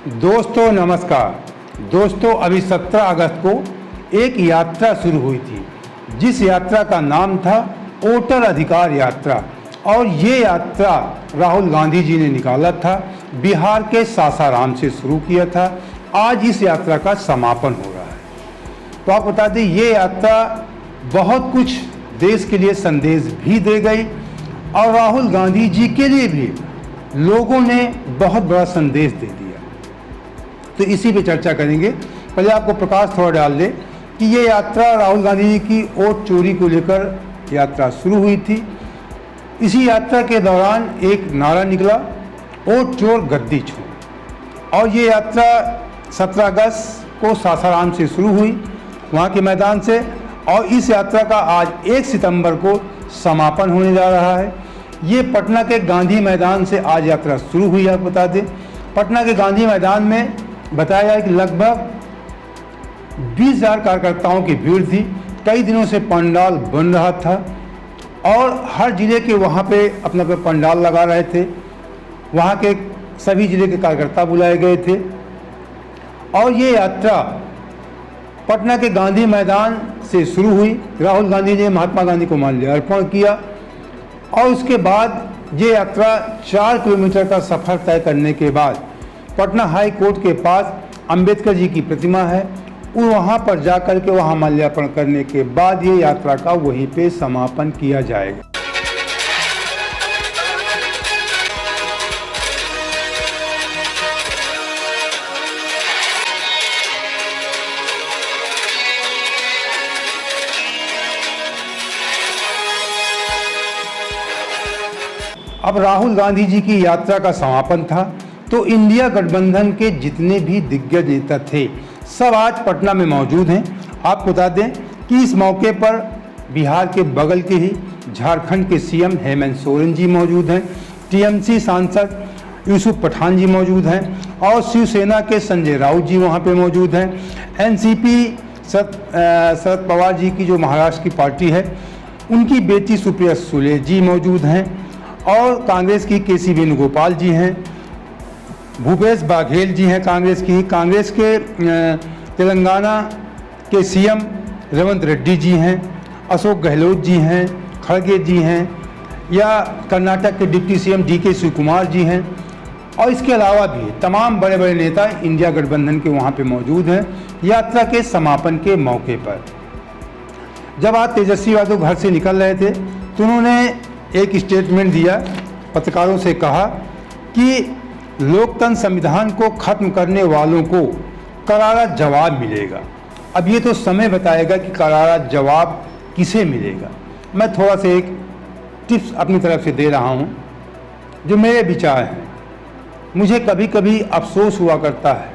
दोस्तों नमस्कार। दोस्तों अभी 17 अगस्त को एक यात्रा शुरू हुई थी जिस यात्रा का नाम था वोटर अधिकार यात्रा, और ये यात्रा राहुल गांधी जी ने निकाला था। बिहार के सासाराम से शुरू किया था। आज इस यात्रा का समापन हो रहा है। तो आप बता दें, ये यात्रा बहुत कुछ देश के लिए संदेश भी दे गई और राहुल गांधी जी के लिए भी लोगों ने बहुत बड़ा संदेश दे दिया। तो इसी पे चर्चा करेंगे। पहले आपको प्रकाश थोड़ा डाल दे कि ये यात्रा राहुल गांधी जी की वोट चोरी को लेकर यात्रा शुरू हुई थी। इसी यात्रा के दौरान एक नारा निकला, वोट चोर गद्दी छोड़। और ये यात्रा 17 अगस्त को सासाराम से शुरू हुई, वहाँ के मैदान से, और इस यात्रा का आज 1 सितंबर को समापन होने जा रहा है। ये पटना के गांधी मैदान से आज यात्रा शुरू हुई। आप बता दें, पटना के गांधी मैदान में बताया है कि लगभग 20,000 कार्यकर्ताओं की भीड़ थी। कई दिनों से पंडाल बन रहा था और हर जिले के वहाँ पे अपना पंडाल लगा रहे थे। वहाँ के सभी जिले के कार्यकर्ता बुलाए गए थे और ये यात्रा पटना के गांधी मैदान से शुरू हुई। राहुल गांधी ने महात्मा गांधी को माल्यार्पण किया और उसके बाद ये यात्रा 4 किलोमीटर का सफ़र तय करने के बाद पटना हाई कोर्ट के पास अंबेडकर जी की प्रतिमा है, वहाँ पर जाकर के वहाँ माल्यार्पण करने के बाद ये यात्रा का वहीं पे समापन किया जाएगा। अब राहुल गांधी जी की यात्रा का समापन था तो इंडिया गठबंधन के जितने भी दिग्गज नेता थे सब आज पटना में मौजूद हैं। आपको बता दें कि इस मौके पर बिहार के बगल के ही झारखंड के सीएम हेमंत सोरेन जी मौजूद हैं, टीएमसी सांसद यूसुफ पठान जी मौजूद हैं और शिवसेना के संजय राउत जी वहाँ पे मौजूद हैं। एनसीपी शरद पवार जी की जो महाराष्ट्र की पार्टी है उनकी बेटी सुप्रिया सुले जी मौजूद हैं और कांग्रेस की केसी वेणुगोपाल जी हैं, भूपेश बाघेल जी हैं कांग्रेस के तेलंगाना के सीएम रेवंत रेड्डी जी हैं, अशोक गहलोत जी हैं, खड़गे जी हैं, या कर्नाटक के डिप्टी सीएम डीके शिवकुमार जी हैं और इसके अलावा भी तमाम बड़े बड़े नेता इंडिया गठबंधन के वहाँ पे मौजूद हैं यात्रा के समापन के मौके पर। जब आज तेजस्वी यादव घर से निकल रहे थे तो उन्होंने एक स्टेटमेंट दिया, पत्रकारों से कहा कि लोकतंत्र संविधान को खत्म करने वालों को करारा जवाब मिलेगा। अब ये तो समय बताएगा कि करारा जवाब किसे मिलेगा। मैं थोड़ा सा एक टिप्स अपनी तरफ से दे रहा हूँ जो मेरे विचार हैं। मुझे कभी कभी अफसोस हुआ करता है,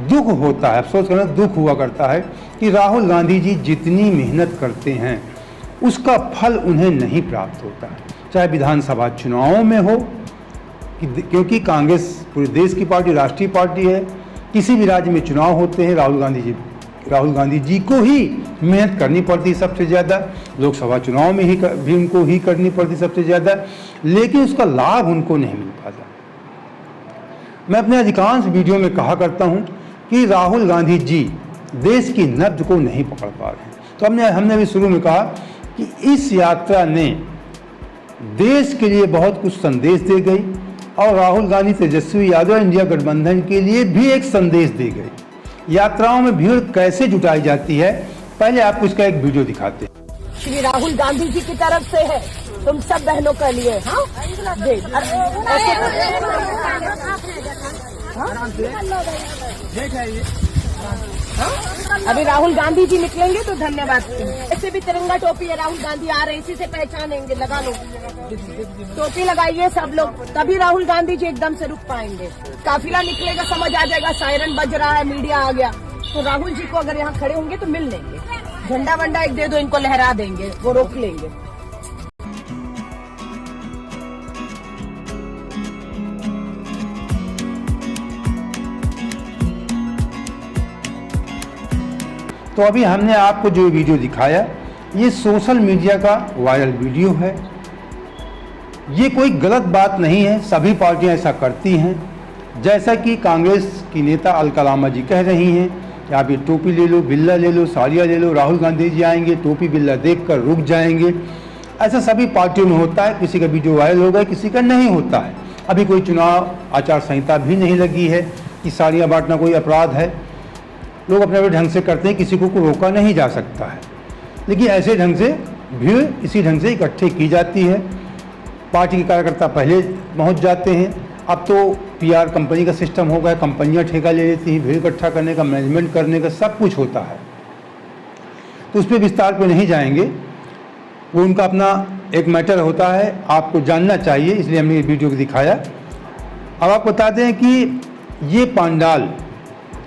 दुख होता है, अफसोस करना दुख हुआ करता है कि राहुल गांधी जी जितनी मेहनत करते हैं उसका फल उन्हें नहीं प्राप्त होता है, चाहे विधानसभा चुनावों में हो, क्योंकि कांग्रेस पूरे देश की पार्टी, राष्ट्रीय पार्टी है। किसी भी राज्य में चुनाव होते हैं राहुल गांधी जी को ही मेहनत करनी पड़ती है सबसे ज़्यादा। लोकसभा चुनाव में भी उनको ही करनी पड़ती सबसे ज़्यादा, लेकिन उसका लाभ उनको नहीं मिल पाता। मैं अपने अधिकांश वीडियो में कहा करता हूँ कि राहुल गांधी जी देश की नब्ज को नहीं पकड़ पा रहे हैं। तो हमने भी शुरू में कहा कि इस यात्रा ने देश के लिए बहुत कुछ संदेश दे गई और राहुल गांधी, तेजस्वी यादव, इंडिया गठबंधन के लिए भी एक संदेश दे गई। यात्राओं में भीड़ कैसे जुटाई जाती है, पहले आपको इसका एक वीडियो दिखाते हैं। श्री राहुल गांधी जी की तरफ से है तुम सब बहनों के लिए। हाँ? अभी राहुल गांधी जी निकलेंगे तो धन्यवाद। ऐसे भी तिरंगा टोपी है, राहुल गांधी आ रहे हैं, इसी से पहचानेंगे। लगा लो टोपी, लगाइए सब लोग, तभी राहुल गांधी जी एकदम से रुक पाएंगे। काफिला निकलेगा, समझ आ जाएगा, सायरन बज रहा है, मीडिया आ गया तो राहुल जी को अगर यहाँ खड़े होंगे तो मिल लेंगे। झंडा वंडा एक दे दो, इनको लहरा देंगे, वो रोक लेंगे। तो अभी हमने आपको जो वीडियो दिखाया ये सोशल मीडिया का वायरल वीडियो है। ये कोई गलत बात नहीं है, सभी पार्टियां ऐसा करती हैं। जैसा कि कांग्रेस की नेता अलकलामा जी कह रही हैं कि आप ये टोपी ले लो, बिल्ला ले लो, साड़ियाँ ले लो, राहुल गांधी जी आएंगे, टोपी बिल्ला देखकर रुक जाएंगे। ऐसा सभी पार्टियों में होता है, किसी का वीडियो वायरल होगा, किसी का नहीं होता है। अभी कोई चुनाव आचार संहिता भी नहीं लगी है कि साड़ियाँ बांटना कोई अपराध है। लोग अपने अपने ढंग से करते हैं, किसी को रोका नहीं जा सकता है। लेकिन ऐसे ढंग से भीड़ इसी ढंग से इकट्ठे की जाती है। पार्टी के कार्यकर्ता पहले पहुंच जाते हैं। अब तो पीआर कंपनी का सिस्टम हो गया, कंपनियां ठेका ले लेती हैं, भीड़ इकट्ठा करने का, मैनेजमेंट करने का, सब कुछ होता है। तो उस पर विस्तार पे नहीं जाएंगे, वो उनका अपना एक मैटर होता है, आपको जानना चाहिए, इसलिए हमने ये वीडियो को दिखाया। अब आपको बता दें कि ये पंडाल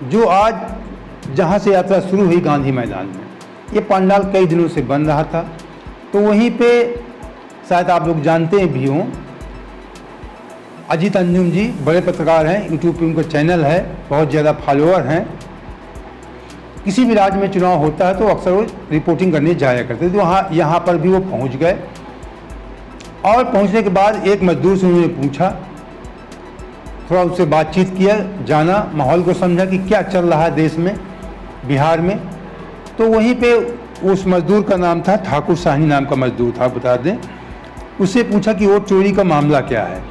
जो आज जहाँ से यात्रा शुरू हुई गांधी मैदान में, ये पंडाल कई दिनों से बन रहा था। तो वहीं पे शायद आप लोग जानते भी हों, अजीत अंजुम जी बड़े पत्रकार हैं, यूट्यूब पे उनका चैनल है, बहुत ज़्यादा फॉलोअर हैं। किसी भी राज्य में चुनाव होता है तो अक्सर वो रिपोर्टिंग करने जाया करते थे। तो यहाँ पर भी वो पहुँच गए और पहुँचने के बाद एक मजदूर से उन्होंने पूछा, थोड़ा उससे बातचीत किया, जाना, माहौल को समझा कि क्या चल रहा है देश में, बिहार में। तो वहीं पे उस मजदूर का नाम था ठाकुर साहनी, नाम का मजदूर था, बता दें। उससे पूछा कि वोट चोरी का मामला क्या है।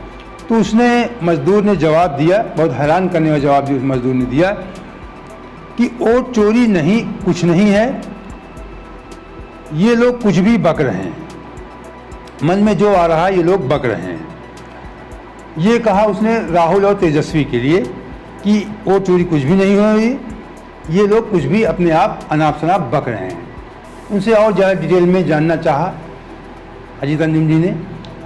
तो उसने, मजदूर ने जवाब दिया, बहुत हैरान करने वाला जवाब उस मजदूर ने दिया कि वोट चोरी नहीं, कुछ नहीं है, ये लोग कुछ भी बक रहे हैं, मन में जो आ रहा है ये लोग बक रहे हैं। ये कहा उसने राहुल और तेजस्वी के लिए कि वोट चोरी कुछ भी नहीं हुई, ये लोग कुछ भी अपने आप अनाप शनाप बक रहे हैं। उनसे और ज़्यादा डिटेल में जानना चाहा अजीत अंजुम जी ने।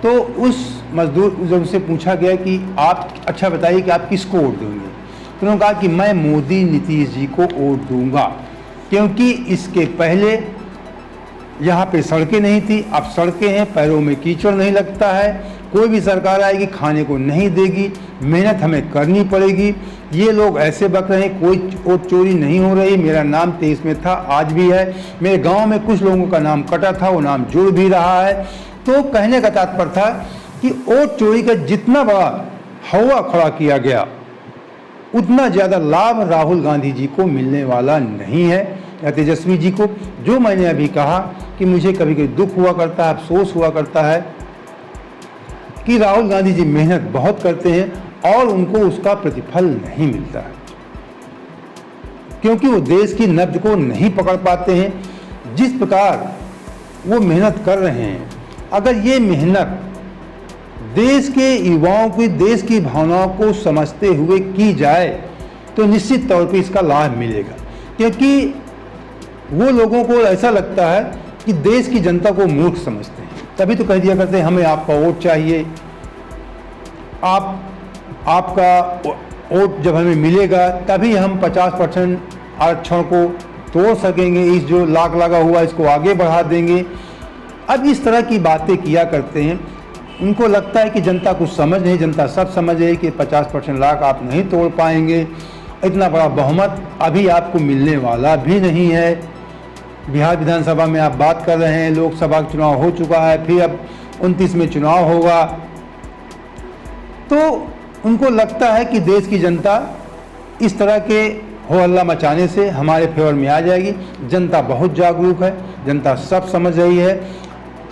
तो उस मजदूर, जब उनसे पूछा गया कि आप अच्छा बताइए कि आप किसको वोट देंगे, तो उन्होंने कहा कि मैं मोदी नीतीश जी को वोट दूंगा, क्योंकि इसके पहले यहाँ पे सड़कें नहीं थी, अब सड़कें हैं, पैरों में कीचड़ नहीं लगता है, कोई भी सरकार आएगी खाने को नहीं देगी, मेहनत हमें करनी पड़ेगी। ये लोग ऐसे बक रहे हैं, कोई वोट चोरी नहीं हो रही, मेरा नाम 23 में था, आज भी है, मेरे गांव में कुछ लोगों का नाम कटा था, वो नाम जुड़ भी रहा है। तो कहने का तात्पर्य था कि वोट चोरी का जितना बड़ा हवा खड़ा किया गया, उतना ज़्यादा लाभ राहुल गांधी जी को मिलने वाला नहीं है या तेजस्वी जी को। जो मैंने अभी कहा कि मुझे कभी कभी दुख हुआ करता है, अफसोस हुआ करता है कि राहुल गांधी जी मेहनत बहुत करते हैं और उनको उसका प्रतिफल नहीं मिलता है, क्योंकि वो देश की नब्ज को नहीं पकड़ पाते हैं। जिस प्रकार वो मेहनत कर रहे हैं, अगर ये मेहनत देश के युवाओं की, देश की भावनाओं को समझते हुए की जाए तो निश्चित तौर पे इसका लाभ मिलेगा। क्योंकि वो लोगों को ऐसा लगता है कि देश की जनता को मूर्ख समझते हैं, तभी तो कह दिया करते हैं हमें आपका वोट चाहिए, आपका वोट जब हमें मिलेगा तभी हम 50% आरक्षण को तोड़ सकेंगे, इस जो लाख लगा हुआ इसको आगे बढ़ा देंगे। अब इस तरह की बातें किया करते हैं। उनको लगता है कि जनता कुछ समझ नहीं, जनता सब समझ है कि 50% लाख आप नहीं तोड़ पाएंगे, इतना बड़ा बहुमत अभी आपको मिलने वाला भी नहीं है। बिहार विधानसभा में आप बात कर रहे हैं, लोकसभा का चुनाव हो चुका है, फिर अब 29 में चुनाव होगा। तो उनको लगता है कि देश की जनता इस तरह के हो हल्ला मचाने से हमारे फेवर में आ जाएगी। जनता बहुत जागरूक है, जनता सब समझ रही है।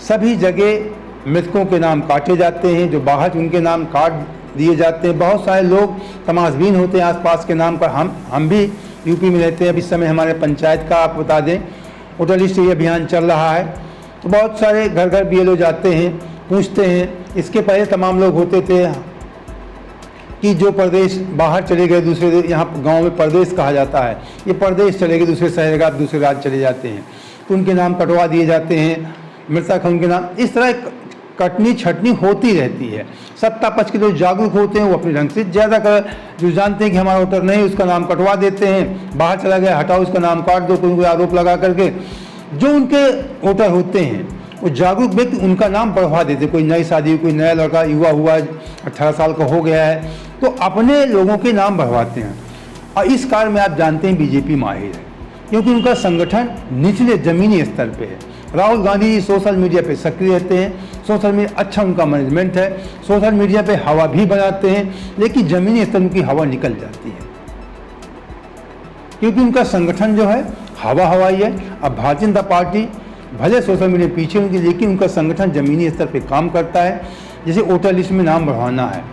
सभी जगह मृतकों के नाम काटे जाते हैं, जो बाहर उनके नाम काट दिए जाते हैं। बहुत सारे लोग तमाशबीन होते हैं आसपास के नाम पर। हम भी यूपी में रहते हैं। अब इस समय हमारे पंचायत का आप बता दें वोटर लिस्ट ये अभियान चल रहा है, तो बहुत सारे घर घर BLO जाते हैं, पूछते हैं। इसके पहले तमाम लोग होते थे कि जो प्रदेश बाहर चले गए, दूसरे, यहाँ गांव में प्रदेश कहा जाता है, ये प्रदेश चले गए दूसरे शहर, दूसरे राज्य चले जाते हैं, तो उनके नाम कटवा दिए जाते हैं, मृतक उनके नाम। इस तरह कटनी छटनी होती रहती है। सत्ता पक्ष के लोग जागरूक होते हैं, वो अपने ढंग से ज़्यादा जो जानते हैं कि हमारा वोटर नहीं, उसका नाम कटवा देते हैं, बाहर चला गया हटाओ उसका नाम काट दो, कोई आरोप लगा करके। जो उनके वोटर होते हैं वो जागरूक व्यक्ति उनका नाम बढ़वा देते। कोई नई शादी, कोई नया लड़का युवा हुआ 18 साल का हो गया है, तो अपने लोगों के नाम बढ़वाते हैं। और इस कार्य में आप जानते हैं BJP माहिर है, क्योंकि उनका संगठन निचले ज़मीनी स्तर पे है। राहुल गांधी सोशल मीडिया पे सक्रिय रहते हैं, सोशल मीडिया अच्छा उनका मैनेजमेंट है, सोशल मीडिया पे हवा भी बनाते हैं, लेकिन ज़मीनी स्तर की हवा निकल जाती है क्योंकि उनका संगठन जो है हवा हवाई है। अब भारतीय जनता पार्टी भले सोशल मीडिया पीछे उनकी, लेकिन उनका संगठन ज़मीनी स्तर पे काम करता है। जैसे वोटर लिस्ट में नाम बढ़वाना है,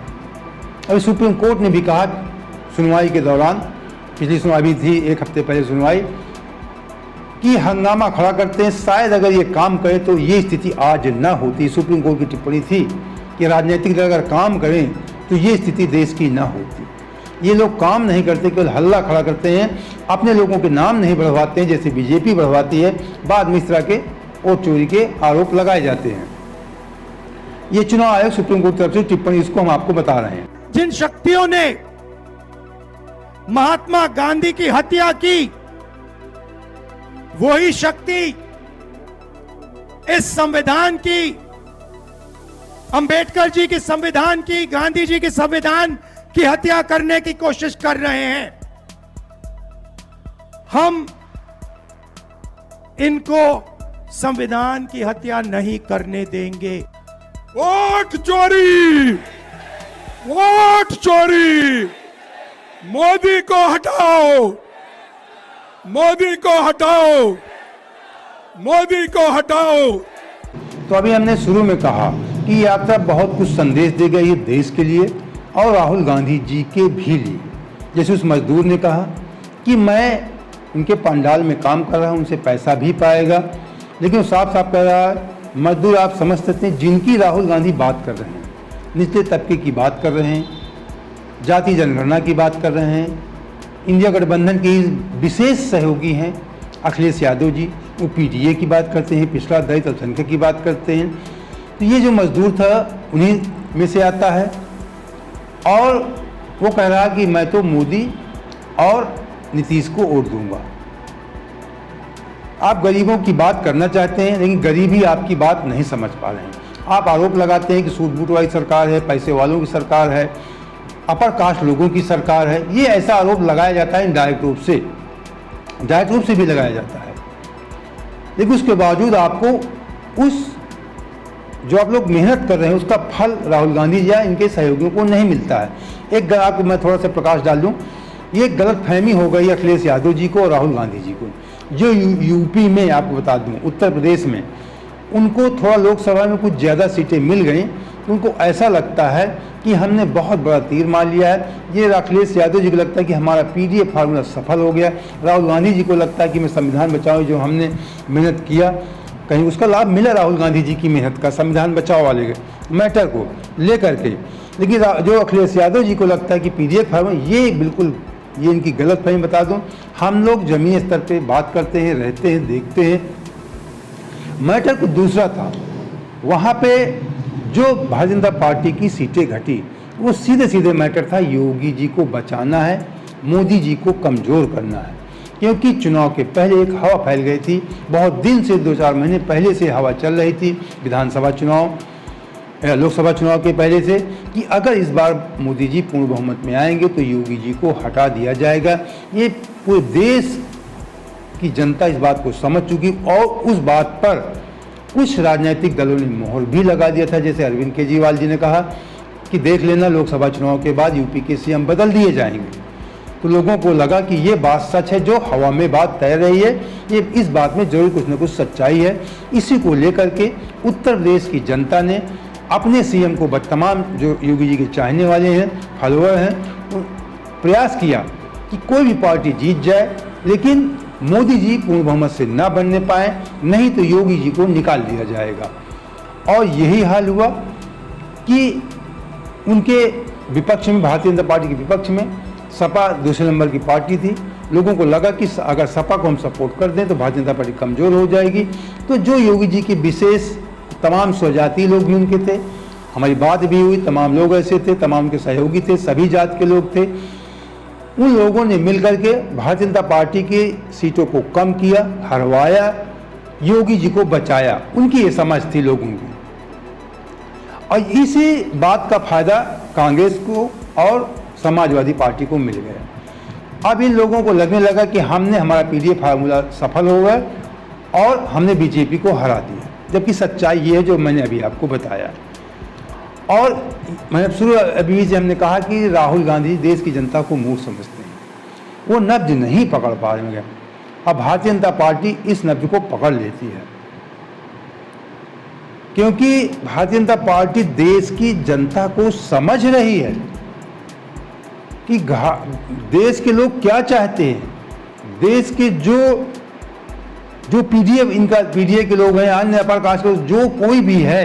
अभी सुप्रीम कोर्ट ने भी कहा सुनवाई के दौरान, पिछली सुनवाई भी थी 1 हफ्ते पहले सुनवाई, कि हंगामा खड़ा करते हैं, शायद अगर ये काम करे तो ये स्थिति आज ना होती। सुप्रीम कोर्ट की टिप्पणी थी कि राजनीतिक दल अगर काम करें तो ये स्थिति देश की ना होती। ये लोग काम नहीं करते, केवल हल्ला खड़ा करते हैं, अपने लोगों के नाम नहीं बढ़वाते हैं जैसे बीजेपी बढ़वाती है। बाद में इस तरह के वोट चोरी के आरोप लगाए जाते हैं। ये चुनाव आयोग सुप्रीम कोर्ट की तरफ से टिप्पणी, इसको हम आपको बता रहे हैं। जिन शक्तियों ने महात्मा गांधी की हत्या की, वही शक्ति इस संविधान की, अंबेडकर जी के संविधान की, गांधी जी के संविधान की हत्या करने की कोशिश कर रहे हैं। हम इनको संविधान की हत्या नहीं करने देंगे। वोट चोरी, वोट चोरी, मोदी को हटाओ, मोदी को हटाओ, मोदी को हटाओ। तो अभी हमने शुरू में कहा कि यात्रा बहुत कुछ संदेश दे गई है देश के लिए और राहुल गांधी जी के भी लिए। जैसे उस मजदूर ने कहा कि मैं उनके पंडाल में काम कर रहा हूं, उनसे पैसा भी पाएगा, लेकिन वो साफ साफ कह रहा है मजदूर आप समझ सकते हैं जिनकी राहुल गांधी बात कर रहे हैं, निचले तबके की बात कर रहे हैं, जाति जनगणना की बात कर रहे हैं, इंडिया गठबंधन के विशेष सहयोगी हैं अखिलेश यादव जी, वो पीडीए की बात करते हैं, पिछड़ा दलित अल्पसंख्यक की बात करते हैं। तो ये जो मजदूर था उन्हीं में से आता है और वो कह रहा कि मैं तो मोदी और नीतीश को वोट दूंगा। आप गरीबों की बात करना चाहते हैं लेकिन गरीबी आपकी बात नहीं समझ पा रहे हैं। आप आरोप लगाते हैं कि सूट बूट वाली सरकार है, पैसे वालों की सरकार है, अपर कास्ट लोगों की सरकार है। ये ऐसा आरोप लगाया जाता है इनडायरेक्ट रूप से, डायरेक्ट रूप से भी लगाया जाता है, लेकिन उसके बावजूद आपको उस जो आप लोग मेहनत कर रहे हैं उसका फल राहुल गांधी या इनके सहयोगियों को नहीं मिलता है। एक आपको मैं थोड़ा सा प्रकाश डाल दूं, ये गलत फहमी हो गई अखिलेश यादव जी को और राहुल गांधी जी को। जो यूपी में आपको बता दूं, उत्तर प्रदेश में उनको थोड़ा लोकसभा में कुछ ज़्यादा सीटें मिल गई, उनको ऐसा लगता है कि हमने बहुत बड़ा तीर मार लिया है। ये अखिलेश यादव जी को लगता है कि हमारा पीडीए फार्मूला सफल हो गया। राहुल गांधी जी को लगता है कि मैं संविधान बचाओ, जो हमने मेहनत किया कहीं उसका लाभ मिला राहुल गांधी जी की मेहनत का, संविधान बचाओ वाले मैटर को लेकर के। लेकिन जो अखिलेश यादव जी को लगता है कि पीडीए फार्मूला, ये बिल्कुल ये इनकी गलत फहमी बता दूं। हम लोग जमीनी स्तर पे बात करते हैं, रहते हैं, देखते हैं। मैटर कुछ दूसरा था। वहाँ पे जो भारतीय जनता पार्टी की सीटें घटी वो सीधे सीधे मैटर था, योगी जी को बचाना है, मोदी जी को कमज़ोर करना है। क्योंकि चुनाव के पहले एक हवा फैल गई थी, बहुत दिन से 2-4 महीने पहले से हवा चल रही थी विधानसभा चुनाव, लोकसभा चुनाव के पहले से, कि अगर इस बार मोदी जी पूर्ण बहुमत में आएंगे तो योगी जी को हटा दिया जाएगा। ये पूरे देश की जनता इस बात को समझ चुकी और उस बात पर कुछ राजनीतिक दलों ने मोहर भी लगा दिया था। जैसे अरविंद केजरीवाल जी ने कहा कि देख लेना लोकसभा चुनाव के बाद यूपी के सीएम बदल दिए जाएंगे। तो लोगों को लगा कि ये बात सच है, जो हवा में बात तैर रही है, ये इस बात में जरूर कुछ न कुछ सच्चाई है। इसी को लेकर के उत्तर प्रदेश की जनता ने अपने सीएम को, तमाम जो योगी जी के चाहने वाले हैं, फॉलोअर हैं, प्रयास किया कि कोई भी पार्टी जीत जाए लेकिन मोदी जी पूर्ण बहुमत से ना बनने पाए, नहीं तो योगी जी को निकाल दिया जाएगा। और यही हाल हुआ कि उनके विपक्ष में, भारतीय जनता पार्टी के विपक्ष में सपा दूसरे नंबर की पार्टी थी। लोगों को लगा कि अगर सपा को हम सपोर्ट कर दें तो भारतीय जनता पार्टी कमज़ोर हो जाएगी। तो जो योगी जी के विशेष तमाम स्वजातीय लोग भी उनके थे, हमारी बात भी हुई, तमाम लोग ऐसे थे, तमाम के सहयोगी थे, सभी जात के लोग थे। उन लोगों ने मिलकर के भारतीय जनता पार्टी की सीटों को कम किया, हरवाया, योगी जी को बचाया। उनकी ये समझ थी लोगों की, और इसी बात का फायदा कांग्रेस को और समाजवादी पार्टी को मिल गया। अब इन लोगों को लगने लगा कि हमने, हमारा पीडीए फार्मूला सफल हो गया और हमने बीजेपी को हरा दिया, जबकि सच्चाई ये है जो मैंने अभी आपको बताया। और मैंने शुरू अभी से हमने कहा कि राहुल गांधी देश की जनता को मूर्ख समझते हैं, वो नब्ज नहीं पकड़ पा रहे हैं। अब भारतीय जनता पार्टी इस नब्ज को पकड़ लेती है, क्योंकि भारतीय जनता पार्टी देश की जनता को समझ रही है कि देश के लोग क्या चाहते हैं। देश के जो पीडीए के लोग हैं, अन्य अपर कास्ट के लोग, जो कोई भी है,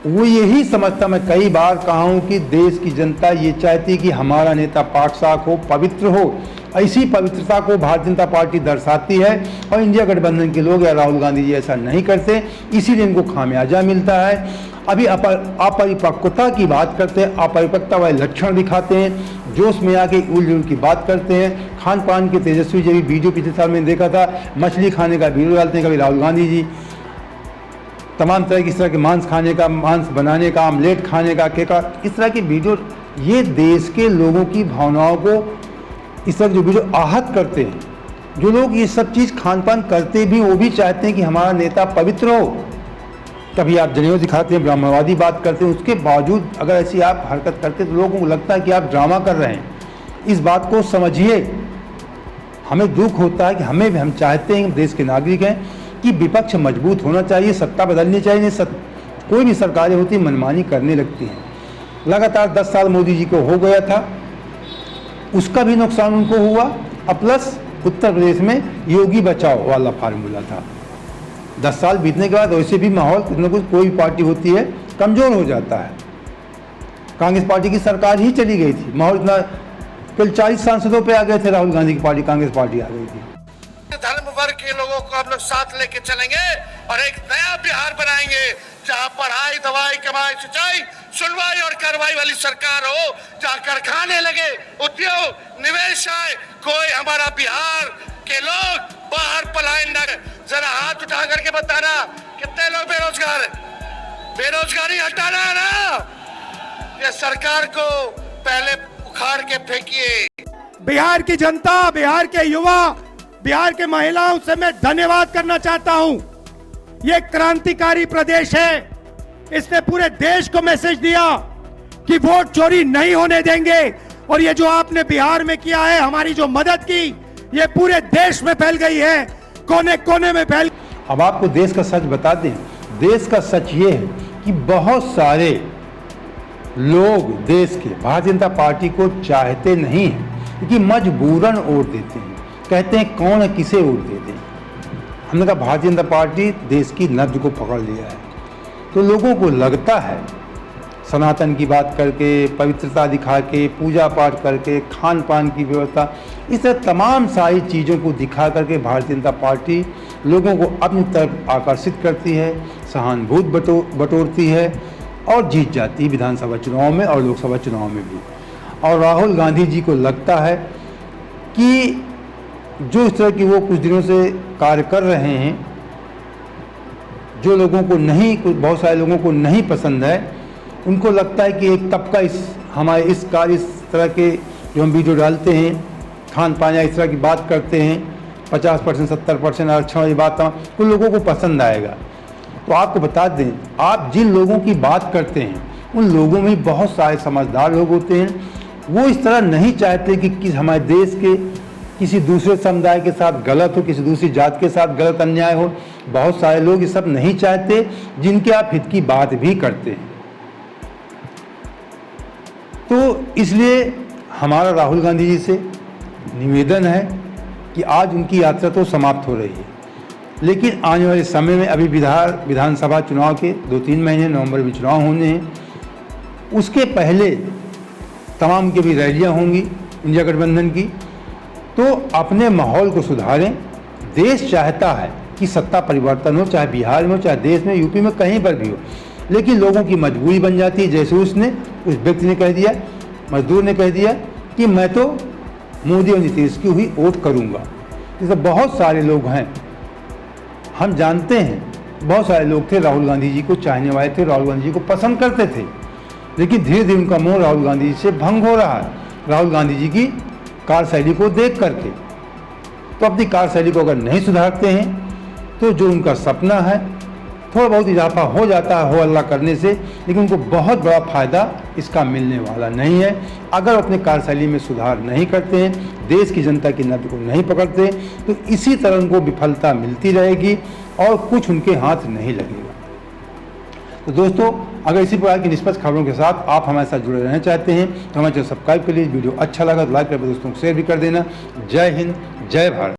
वो यही समझता, मैं कई बार कहा हूं कि देश की जनता ये चाहती कि हमारा नेता पाक साफ हो, पवित्र हो। ऐसी पवित्रता को भारतीय जनता पार्टी दर्शाती है, और इंडिया गठबंधन के लोग या राहुल गांधी जी ऐसा नहीं करते, इसीलिए इनको खामियाजा मिलता है। अभी अपरिपक्वता की बात करते हैं, अपरिपक्वता वाले लक्षण दिखाते हैं, जोश में आके उलझुल की बात करते हैं। खान पान के तेजस्वी जी वीडियो पिछले साल मैंने देखा था, मछली खाने का वीडियो डालते हैं कभी राहुल गांधी जी, तमाम तरह की इस तरह के मांस खाने का, मांस बनाने का, आमलेट खाने का, केक, इस तरह की वीडियो, ये देश के लोगों की भावनाओं को इस तरह जो वीडियो आहत करते हैं। जो लोग ये सब चीज़ खान पान करते भी, वो भी चाहते हैं कि हमारा नेता पवित्र हो। कभी आप जनेऊ दिखाते हैं, ब्राह्मणवादी बात करते हैं, उसके बावजूद अगर ऐसी आप हरकत करते हैं तो लोगों को लगता है कि आप ड्रामा कर रहे हैं। इस बात को समझिए। हमें दुख होता है कि हम चाहते हैं, देश के नागरिक हैं, कि विपक्ष मजबूत होना चाहिए, सत्ता बदलनी चाहिए। नहीं, कोई भी सरकारें होती मनमानी करने लगती हैं। लगातार 10 साल मोदी जी को हो गया था, उसका भी नुकसान उनको हुआ। अब प्लस उत्तर प्रदेश में योगी बचाओ वाला फार्मूला था। 10 साल बीतने के बाद वैसे भी माहौल कुछ न कुछ, कोई भी पार्टी होती है, कमज़ोर हो जाता है। कांग्रेस पार्टी की सरकार ही चली गई थी, माहौल इतना, कल 40 सांसदों पे आ गए थे राहुल गांधी की पार्टी, कांग्रेस पार्टी आ गई थी। धर्म वर्ग के लोगों को हम लोग साथ लेके चलेंगे और एक नया बिहार बनाएंगे, जहां पढ़ाई, दवाई, कमाई, सिंचाई, सुनवाई और कार्रवाई वाली सरकार हो, जहां कारखाने लगे, उद्योग, निवेश आए, कोई हमारा बिहार के लोग बाहर पलायन न। जरा हाथ उठा करके बताना कितने लोग बेरोजगार हैं। बेरोजगारी हटाना है ना, ये सरकार को पहले उखाड़ के फेंकिए। बिहार की जनता, बिहार के युवा, बिहार के महिलाओं से मैं धन्यवाद करना चाहता हूं। ये क्रांतिकारी प्रदेश है, इसने पूरे देश को मैसेज दिया कि वोट चोरी नहीं होने देंगे। और ये जो आपने बिहार में किया है, हमारी जो मदद की, ये पूरे देश में फैल गई है, कोने कोने में फैल। अब आपको देश का सच बता दें, देश का सच ये है कि बहुत सारे लोग देश के भारतीय जनता पार्टी को चाहते नहीं हैं, क्योंकि मजबूरन वोट देते हैं। कहते हैं कौन है, किसे वोट देते हैं। हमने कहा भारतीय जनता पार्टी देश की नब्ज को पकड़ लिया है, तो लोगों को लगता है सनातन की बात करके, पवित्रता दिखा के, पूजा पाठ करके, खान पान की व्यवस्था, इस तरह तमाम सारी चीज़ों को दिखा करके भारतीय जनता पार्टी लोगों को अपनी तरफ आकर्षित करती है, सहानुभूति बटोरती है और जीत जाती है विधानसभा चुनाव में और लोकसभा चुनाव में भी। और राहुल गांधी जी को लगता है कि जो इस तरह की वो कुछ दिनों से कार्य कर रहे हैं, जो लोगों को नहीं, बहुत सारे लोगों को नहीं पसंद है, उनको लगता है कि एक तबका हमारे इस तरह के जो हम वीडियो डालते हैं, खान पान या इस तरह की बात करते हैं, 50%, 70% आरक्षण, ये बात कुछ लोगों को पसंद आएगा। तो आपको बता दें, आप जिन लोगों की बात करते हैं, उन लोगों में बहुत सारे समझदार लोग होते हैं। वो इस तरह नहीं चाहते कि हमारे देश के किसी दूसरे समुदाय के साथ गलत हो, किसी दूसरी जात के साथ गलत अन्याय हो। बहुत सारे लोग ये सब नहीं चाहते, जिनके आप हित की बात भी करते हैं। तो इसलिए हमारा राहुल गांधी जी से निवेदन है कि आज उनकी यात्रा तो समाप्त हो रही है, लेकिन आने वाले समय में अभी विधानसभा चुनाव के 2-3 महीने, नवंबर में चुनाव होने हैं। उसके पहले तमाम की भी रैलियां होंगी इंडिया गठबंधन की। तो अपने माहौल को सुधारें। देश चाहता है कि सत्ता परिवर्तन हो, चाहे बिहार में हो, चाहे देश में, यूपी में, कहीं पर भी हो, लेकिन लोगों की मजबूरी बन जाती है। जैसे उस व्यक्ति ने कह दिया, मजदूर ने कह दिया कि मैं तो मोदी और नीतीश की ही वोट करूंगा। जैसे बहुत सारे लोग हैं, हम जानते हैं, बहुत सारे लोग थे राहुल गांधी जी को चाहने वाले थे, राहुल गांधी जी को पसंद करते थे, लेकिन धीरे धीरे उनका मोह राहुल गांधी जी से भंग हो रहा है, राहुल गांधी जी की कार्यशैली को देख करके। तो अपनी कार्यशैली को अगर नहीं सुधारते हैं तो जो उनका सपना है थोड़ा बहुत इजाफा हो जाता है, हो अल्लाह करने से, लेकिन उनको बहुत बड़ा फ़ायदा इसका मिलने वाला नहीं है। अगर अपने कार्यशैली में सुधार नहीं करते हैं, देश की जनता की नब्ज़ को नहीं पकड़ते, तो इसी तरह उनको विफलता मिलती रहेगी और कुछ उनके हाथ नहीं लगेगा। तो दोस्तों, अगर इसी प्रकार की निष्पक्ष खबरों के साथ आप हमारे साथ जुड़े रहना चाहते हैं तो हमारे चैनल सब्सक्राइब कर लीजिए। वीडियो अच्छा लगा तो लाइक कर दोस्तों को शेयर भी कर देना। जय हिंद, जय भारत।